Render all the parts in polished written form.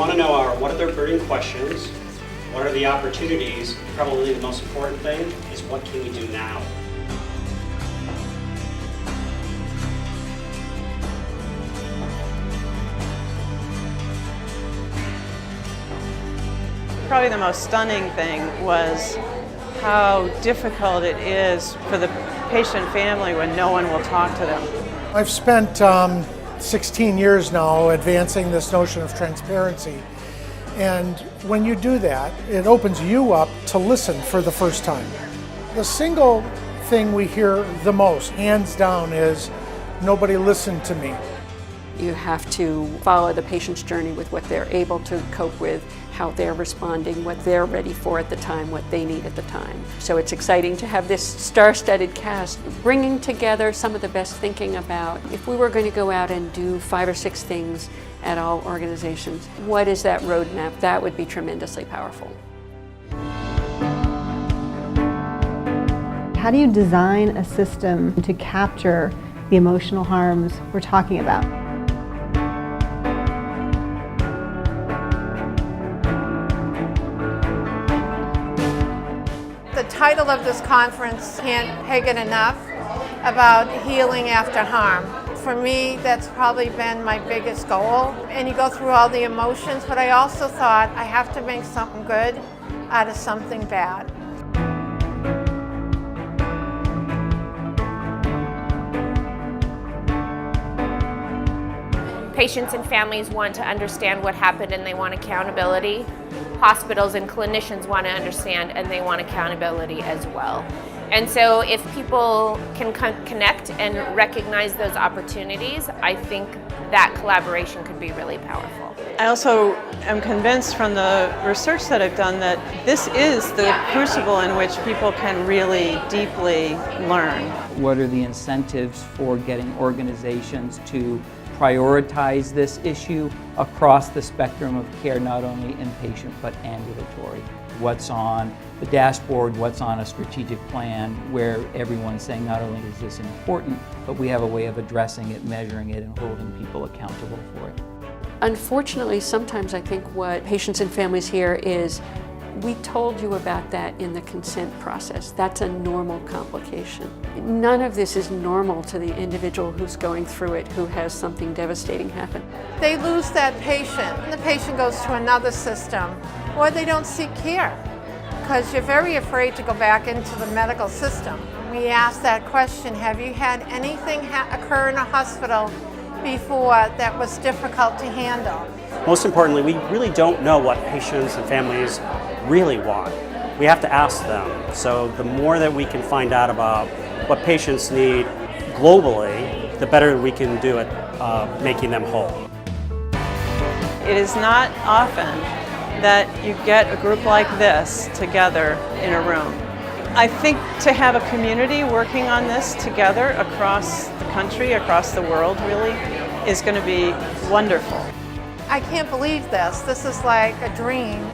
want to know are, what are their burning questions? What are the opportunities? Probably the most important thing is, what can we do now? Probably the most stunning thing was how difficult it is for the patient family when no one will talk to them. I've spent 16 years now advancing this notion of transparency. And when you do that, it opens you up to listen for the first time. The single thing we hear the most, hands down, is nobody listened to me. You have to follow the patient's journey with what they're able to cope with, how they're responding, what they're ready for at the time, what they need at the time. So it's exciting to have this star-studded cast bringing together some of the best thinking about, if we were going to go out and do 5 or 6 things at all organizations, what is that roadmap? That would be tremendously powerful. How do you design a system to capture the emotional harms we're talking about? The title of this conference can't peg it enough, about healing after harm. For me, that's probably been my biggest goal. And you go through all the emotions, but I also thought I have to make something good out of something bad. Patients and families want to understand what happened and they want accountability. Hospitals and clinicians want to understand and they want accountability as well. And so if people can connect and recognize those opportunities, I think that collaboration could be really powerful. I also am convinced from the research that I've done that this is the crucible in which people can really deeply learn. What are the incentives for getting organizations to prioritize this issue across the spectrum of care, not only inpatient but ambulatory? What's on the dashboard, what's on a strategic plan where everyone's saying not only is this important, but we have a way of addressing it, measuring it, and holding people accountable for it. Unfortunately, sometimes I think what patients and families hear is, we told you about that in the consent process. That's a normal complication. None of this is normal to the individual who's going through it, who has something devastating happen. They lose that patient, and the patient goes to another system, or they don't seek care, because you're very afraid to go back into the medical system. We ask that question, have you had anything occur in a hospital before that was difficult to handle? Most importantly, we really don't know what patients and families really want. We have to ask them. So the more that we can find out about what patients need globally, the better we can do at making them whole. It is not often that you get a group like this together in a room. I think to have a community working on this together across the country, across the world really, is going to be wonderful. I can't believe this. This is like a dream.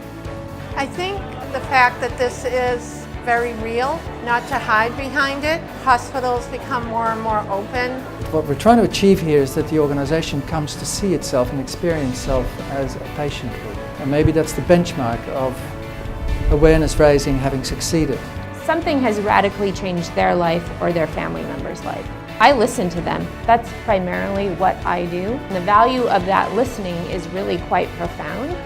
I think the fact that this is very real, not to hide behind it. Hospitals become more and more open. What we're trying to achieve here is that the organization comes to see itself and experience itself as a patient group. And maybe that's the benchmark of awareness raising having succeeded. Something has radically changed their life or their family member's life. I listen to them. That's primarily what I do. And the value of that listening is really quite profound.